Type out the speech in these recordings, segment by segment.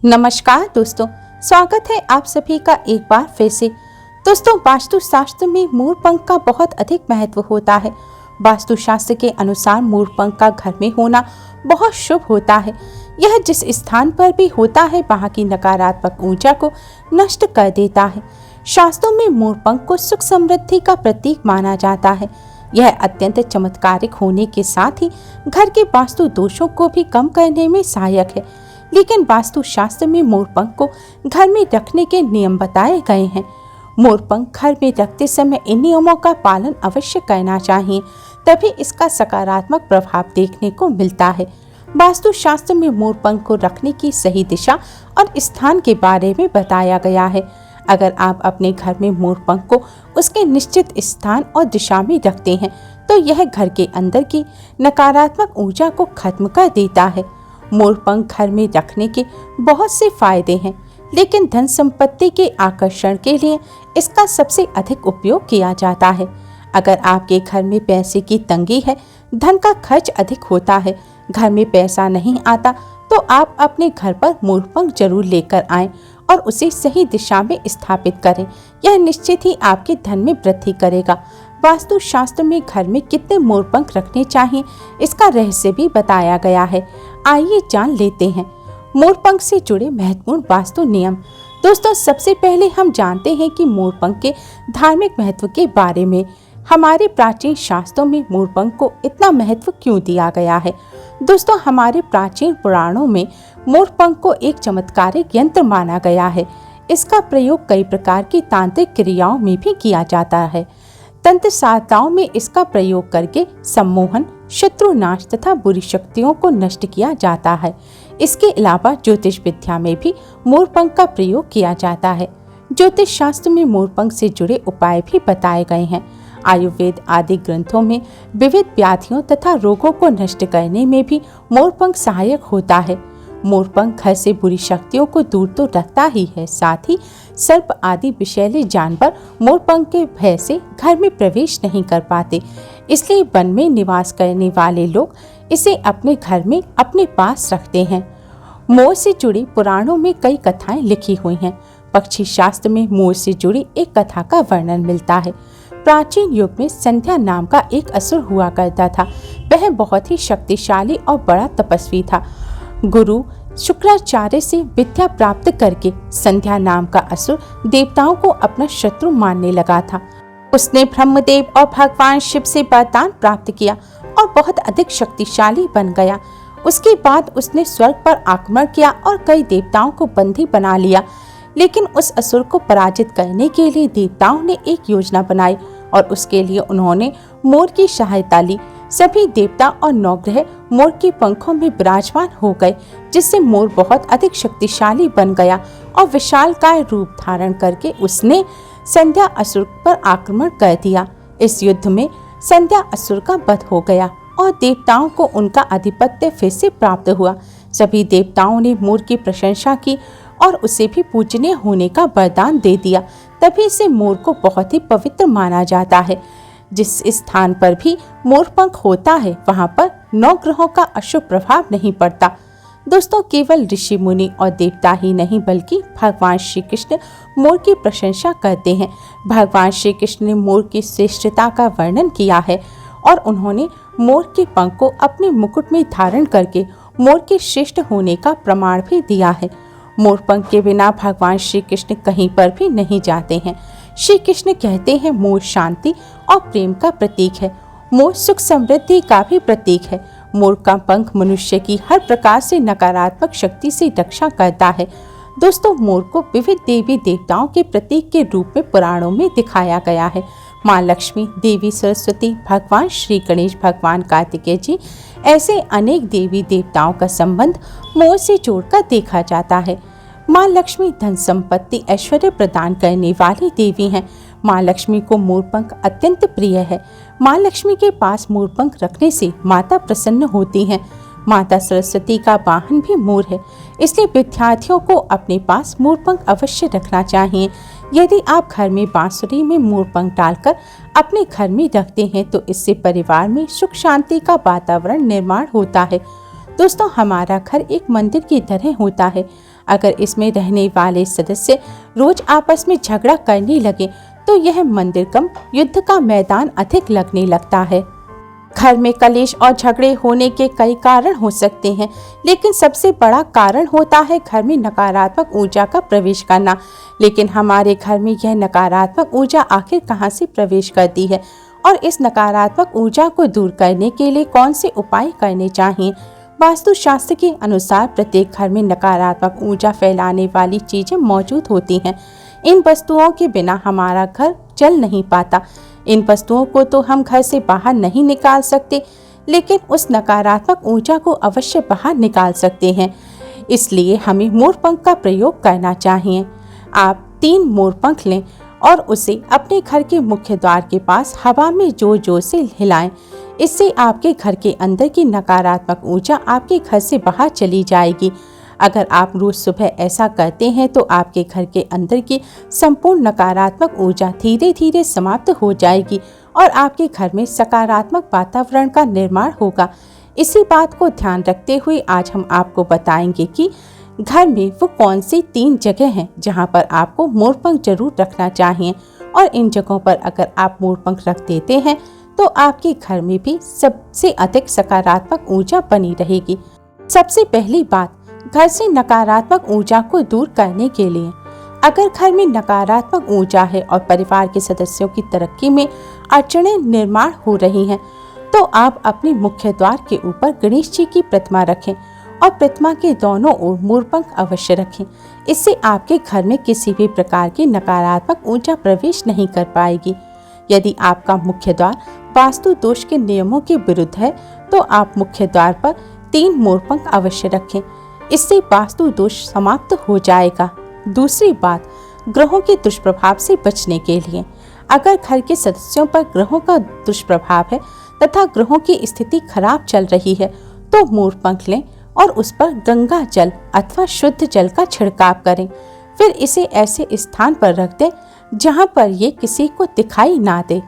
नमस्कार दोस्तों, स्वागत है आप सभी का एक बार फिर से। दोस्तों, वास्तु शास्त्र में मोर पंख का बहुत अधिक महत्व होता है। वास्तु शास्त्र के अनुसार मोर पंख का घर में होना बहुत शुभ होता है। यह जिस स्थान पर भी होता है वहाँ की नकारात्मक ऊर्जा को नष्ट कर देता है। शास्त्रों में मोर पंख को सुख समृद्धि का प्रतीक माना जाता है। यह अत्यंत चमत्कारिक होने के साथ ही घर के वास्तु दोषों को भी कम करने में सहायक है। लेकिन वास्तु शास्त्र में मोरपंख को घर में रखने के नियम बताए गए हैं। मोरपंख घर में रखते समय इन नियमों का पालन अवश्य करना चाहिए, तभी इसका सकारात्मक प्रभाव देखने को मिलता है। वास्तु शास्त्र में मोरपंख को रखने की सही दिशा और स्थान के बारे में बताया गया है। अगर आप अपने घर में मोरपंख को उसके निश्चित स्थान और दिशा में रखते हैं तो यह घर के अंदर की नकारात्मक ऊर्जा को खत्म कर देता है। मोरपंख घर में रखने के बहुत से फायदे हैं, लेकिन धन संपत्ति के आकर्षण के लिए इसका सबसे अधिक उपयोग किया जाता है। अगर आपके घर में पैसे की तंगी है, धन का खर्च अधिक होता है, घर में पैसा नहीं आता, तो आप अपने घर पर मोरपंख जरूर लेकर आएं और उसे सही दिशा में स्थापित करें। यह निश्चित ही आपके धन में वृद्धि करेगा। वास्तु शास्त्र में घर में कितने मोरपंख रखने चाहिए, इसका रहस्य भी बताया गया है। आइए जान लेते हैं मोरपंख से जुड़े महत्वपूर्ण वास्तु नियम। दोस्तों, सबसे पहले हम जानते हैं कि मोरपंख के धार्मिक महत्व के बारे में। हमारे प्राचीन शास्त्रों में मोरपंख को इतना महत्व क्यों दिया गया है? दोस्तों, हमारे प्राचीन पुराणों में मोरपंख को एक चमत्कारिक यंत्र माना गया है। इसका प्रयोग कई प्रकार की तांत्रिक क्रियाओं में भी किया जाता है। तंत्र साधनाओं में इसका प्रयोग करके सम्मोहन, शत्रु नाश तथा बुरी शक्तियों को नष्ट किया जाता है। इसके अलावा ज्योतिष विद्या में भी मोरपंख का प्रयोग किया जाता है। ज्योतिष शास्त्र में मोरपंख से जुड़े उपाय भी बताए गए हैं। आयुर्वेद आदि ग्रंथों में विविध व्याधियों तथा रोगों को नष्ट करने में भी मोरपंख सहायक होता है। मोरपंख घर से बुरी शक्तियों को दूर तो रखता ही है, साथ ही सर्प आदि विषैले जानवर मोरपंख के भय से घर में प्रवेश नहीं कर पाते। इसलिए वन में निवास करने वाले लोग इसे अपने घर में अपने पास रखते हैं। मोर से जुड़ी पुराणों में कई कथाएं लिखी हुई हैं। पक्षी शास्त्र में मोर से जुड़ी एक कथा का वर्णन मिलता है। प्राचीन युग में संध्या नाम का एक असुर हुआ करता था। वह बहुत ही शक्तिशाली और बड़ा तपस्वी था। गुरु शुक्राचार्य से विद्या प्राप्त करके संध्या नाम का असुर देवताओं को अपना शत्रु मानने लगा था। उसने ब्रह्मदेव और भगवान शिव से वरदान प्राप्त किया और बहुत अधिक शक्तिशाली बन गया। उसके बाद उसने स्वर्ग पर आक्रमण किया और कई देवताओं को बंदी बना लिया। लेकिन उस असुर को पराजित करने के लिए देवताओं ने एक योजना बनाई और उसके लिए उन्होंने मोर की सहायता ली। सभी देवता और नवग्रह मोर के पंखों में विराजमान हो गए, जिससे मोर बहुत अधिक शक्तिशाली बन गया और विशालकाय रूप धारण करके उसने संध्या असुर पर आक्रमण कर दिया। इस युद्ध में संध्या असुर का वध हो गया और देवताओं को उनका आधिपत्य फिर से प्राप्त हुआ। सभी देवताओं ने मोर की प्रशंसा की और उसे भी पूजनीय होने का वरदान दे दिया। तभी से मोर को बहुत ही पवित्र माना जाता है। जिस स्थान पर भी मोरपंख होता है वहां पर नौ ग्रहों का अशुभ प्रभाव नहीं पड़ता। दोस्तों, केवल ऋषि मुनि और देवता ही नहीं बल्कि भगवान श्री कृष्ण मोर की प्रशंसा करते हैं। भगवान श्री कृष्ण ने मोर की श्रेष्ठता का वर्णन किया है और उन्होंने मोर के पंख को अपने मुकुट में धारण करके मोर के श्रेष्ठ होने का प्रमाण भी दिया है। मोरपंख के बिना भगवान श्री कृष्ण कहीं पर भी नहीं जाते हैं। श्री कृष्ण कहते हैं मोर शांति और प्रेम का प्रतीक है। मोर सुख समृद्धि का भी प्रतीक है। मोर का पंख मनुष्य की हर प्रकार से नकारात्मक शक्ति से रक्षा करता है। दोस्तों, मोर को विविध देवी देवताओं के प्रतीक के रूप में पुराणों में दिखाया गया है। माँ लक्ष्मी, देवी सरस्वती, भगवान श्री गणेश, भगवान कार्तिकेय जी, ऐसे अनेक देवी देवताओं का संबंध मोर से जोड़कर देखा जाता है। माँ लक्ष्मी धन संपत्ति ऐश्वर्य प्रदान करने वाली देवी हैं। माँ लक्ष्मी को मोरपंख अत्यंत प्रिय है। माँ लक्ष्मी के पास मोरपंख रखने से माता प्रसन्न होती हैं। माता सरस्वती का वाहन भी मोर है, इसलिए विद्यार्थियों को अपने पास मोरपंख अवश्य रखना चाहिए। यदि आप घर में बांसुरी में मोरपंख डालकर अपने घर में रखते हैं तो इससे परिवार में सुख शांति का वातावरण निर्माण होता है। दोस्तों, हमारा घर एक मंदिर की तरह होता है। अगर इसमें रहने वाले सदस्य रोज आपस में झगड़ा करने लगे तो यह मंदिर कम युद्ध का मैदान अधिक लगने लगता है। घर में कलेश और झगड़े होने के कई कारण हो सकते हैं, लेकिन सबसे बड़ा कारण होता है घर में नकारात्मक ऊर्जा का प्रवेश करना। लेकिन हमारे घर में यह नकारात्मक ऊर्जा आखिर कहां से प्रवेश करती है और इस नकारात्मक ऊर्जा को दूर करने के लिए कौन से उपाय करने चाहिए? वास्तु शास्त्र के अनुसार प्रत्येक घर में नकारात्मक ऊर्जा फैलाने वाली चीजें मौजूद होती हैं। इन वस्तुओं के बिना हमारा घर चल नहीं पाता। इन वस्तुओं को तो हम घर से बाहर नहीं निकाल सकते, लेकिन उस नकारात्मक ऊर्जा को अवश्य बाहर निकाल सकते हैं। इसलिए हमें मोरपंख का प्रयोग करना चाहिए। आप 3 मोरपंख लें और उसे अपने घर के मुख्य द्वार के पास हवा में जोर जोर से हिलाएं। इससे आपके घर के अंदर की नकारात्मक ऊर्जा आपके घर से बाहर चली जाएगी। अगर आप रोज सुबह ऐसा करते हैं तो आपके घर के अंदर की संपूर्ण नकारात्मक ऊर्जा धीरे धीरे समाप्त हो जाएगी और आपके घर में सकारात्मक वातावरण का निर्माण होगा। इसी बात को ध्यान रखते हुए आज हम आपको बताएंगे कि घर में वो कौन सी 3 जगह हैं जहां पर आपको मोरपंख जरूर रखना चाहिए, और इन जगहों पर अगर आप मोरपंख रख देते हैं तो आपके घर में भी सबसे अधिक सकारात्मक ऊर्जा बनी रहेगी। सबसे पहली बात, घर से नकारात्मक ऊर्जा को दूर करने के लिए अगर घर में नकारात्मक ऊर्जा है और परिवार के सदस्यों की तरक्की में अड़चनें निर्माण हो रही हैं, तो आप अपने मुख्य द्वार के ऊपर गणेश जी की प्रतिमा रखें और प्रतिमा के दोनों ओर मोरपंख अवश्य रखें। इससे आपके घर में किसी भी प्रकार की नकारात्मक ऊर्जा प्रवेश नहीं कर पाएगी। यदि आपका मुख्य द्वार वास्तु दोष के नियमों के विरुद्ध है तो आप मुख्य द्वार पर 3 मोरपंख अवश्य रखें। इससे वास्तु दोष समाप्त हो जाएगा। दूसरी बात, ग्रहों के दुष्प्रभाव से बचने के लिए अगर घर के सदस्यों पर ग्रहों का दुष्प्रभाव है तथा ग्रहों की स्थिति खराब चल रही है तो मोरपंख लें और उस पर गंगा जल अथवा शुद्ध जल का छिड़काव करें। फिर इसे ऐसे स्थान पर रख दें जहां पर ये किसी को दिखाई ना दे।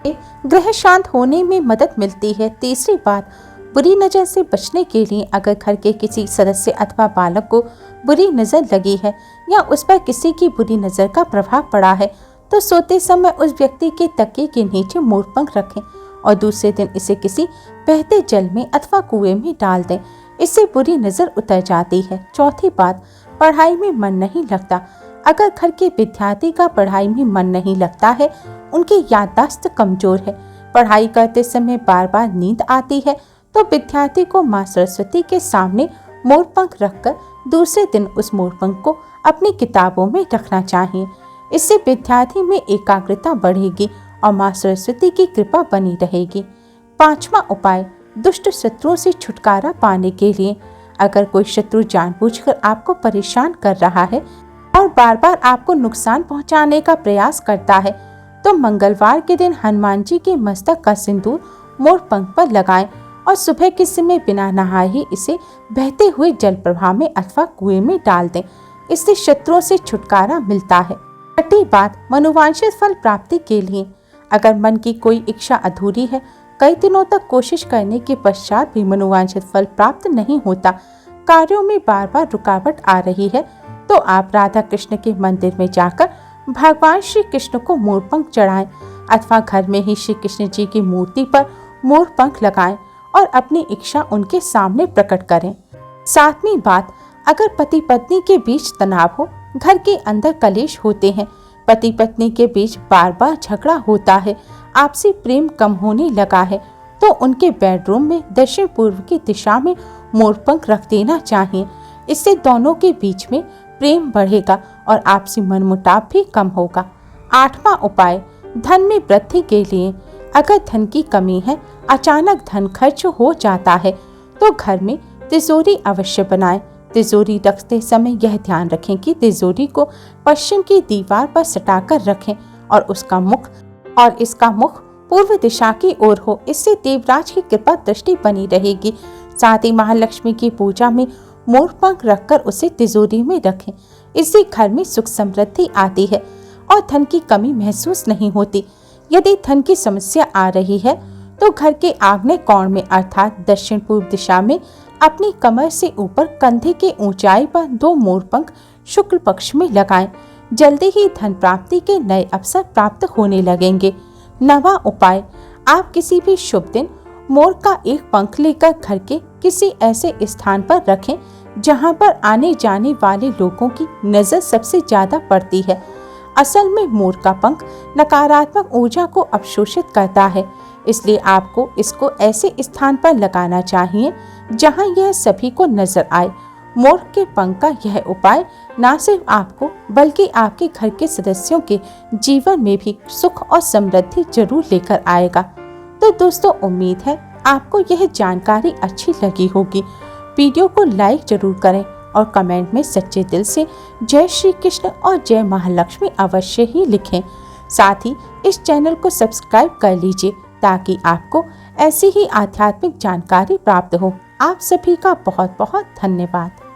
ग्रह शांत होने में मदद मिलती है। तीसरी बात, बुरी नज़र से बचने के लिए अगर घर के किसी सदस्य अथवा बालक को बुरी नज़र लगी है या उस पर किसी की बुरी नज़र का प्रभाव पड़ा है तो सोते समय उस व्यक्ति के तकिए के नीचे मोरपंख रखें और दूसरे दिन इसे किसी बहते जल में अथवा कुएं में डाल दें। इससे बुरी नज़र उतर जाती है। चौथी बात, पढ़ाई में मन नहीं लगता। अगर घर के विद्यार्थी का पढ़ाई में मन नहीं लगता है, उनकी याददाश्त कमजोर है, पढ़ाई करते समय बार बार नींद आती है, तो विद्यार्थी को माँ सरस्वती के सामने मोरपंख रखकर दूसरे दिन उस मोरपंख को अपनी किताबों में रखना चाहिए। इससे विद्यार्थी में एकाग्रता बढ़ेगी और माँ सरस्वती की कृपा बनी रहेगी। 5वां उपाय, दुष्ट शत्रुओं से छुटकारा पाने के लिए अगर कोई शत्रु जानबूझकर आपको परेशान कर रहा है और बार बार आपको नुकसान पहुंचाने का प्रयास करता है तो मंगलवार के दिन हनुमान जी के मस्तक का सिंदूर मोरपंख पर लगाएं और सुबह के समय बिना नहाए ही इसे बहते हुए जल प्रवाह में अथवा कुएं में डाल दें। इससे शत्रुओं से छुटकारा मिलता है। छठी बात, मनोवांछित फल प्राप्ति के लिए अगर मन की कोई इच्छा अधूरी है, कई दिनों तक कोशिश करने के पश्चात भी मनोवांछित फल प्राप्त नहीं होता, कार्यों में बार बार रुकावट आ रही है, तो आप राधा कृष्ण के मंदिर में जाकर भगवान श्री कृष्ण को मोरपंख चढ़ाएं अथवा घर में ही श्री कृष्ण जी की मूर्ति पर मोरपंख लगाएं और अपनी इच्छा उनके सामने प्रकट करें। 7वीं बात, अगर पति पत्नी के बीच तनाव हो, घर के अंदर कलेश होते हैं, पति पत्नी के बीच बार बार झगड़ा होता है, आपसी प्रेम कम होने लगा है, तो उनके बेडरूम में दक्षिण पूर्व की दिशा में मोरपंख रख देना चाहिए। इससे दोनों के बीच में प्रेम बढ़ेगा और आपसी मनमुटाव भी कम होगा। 8वां उपाय, धन में वृद्धि के लिए अगर धन की कमी है, अचानक धन खर्च हो जाता है, तो घर में तिजोरी अवश्य बनाएं। तिजोरी रखते समय यह ध्यान रखें कि तिजोरी को पश्चिम की दीवार पर सटाकर रखें और इसका मुख पूर्व दिशा की ओर हो। इससे देवराज की कृपा दृष्टि बनी रहेगी। साथ ही महालक्ष्मी की पूजा में मोरपंख रखकर उसे तिजोरी में रखें। इससे घर में सुख समृद्धि आती है और धन की कमी महसूस नहीं होती। यदि धन की समस्या आ रही है तो घर के आग्नेय कोण में अर्थात दक्षिण पूर्व दिशा में अपनी कमर से ऊपर कंधे के ऊंचाई पर 2 मोरपंख शुक्ल पक्ष में लगाएं। जल्दी ही धन प्राप्ति के नए अवसर प्राप्त होने लगेंगे। 9वां उपाय, आप किसी भी शुभ दिन मोर का एक पंख लेकर घर के किसी ऐसे स्थान पर रखें जहां पर आने जाने वाले लोगों की नजर सबसे ज्यादा पड़ती है। असल में मोर का पंख नकारात्मक ऊर्जा को अवशोषित करता है, इसलिए आपको इसको ऐसे स्थान पर लगाना चाहिए जहां यह सभी को नजर आए। मोर के पंख का यह उपाय न सिर्फ आपको बल्कि आपके घर के सदस्यों के जीवन में भी सुख और समृद्धि जरूर लेकर आएगा। तो दोस्तों, उम्मीद है आपको यह जानकारी अच्छी लगी होगी। वीडियो को लाइक जरूर करें और कमेंट में सच्चे दिल से जय श्री कृष्ण और जय महालक्ष्मी अवश्य ही लिखें। साथ ही इस चैनल को सब्सक्राइब कर लीजिए ताकि आपको ऐसी ही आध्यात्मिक जानकारी प्राप्त हो। आप सभी का बहुत बहुत धन्यवाद।